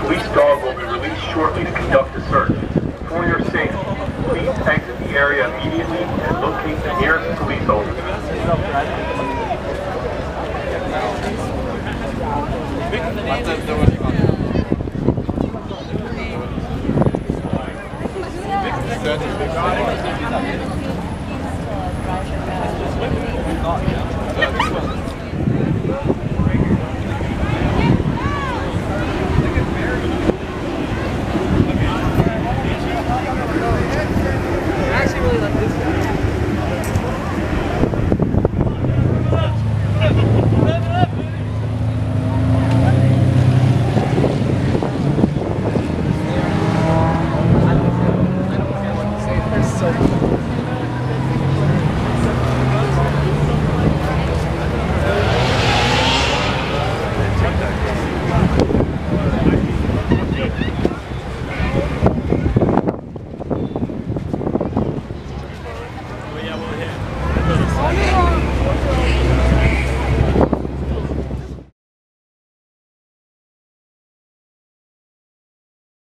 police dog will be released shortly to conduct a search. For your safety, please exit the area immediately and locate the nearest police officer. I actually really like this guy.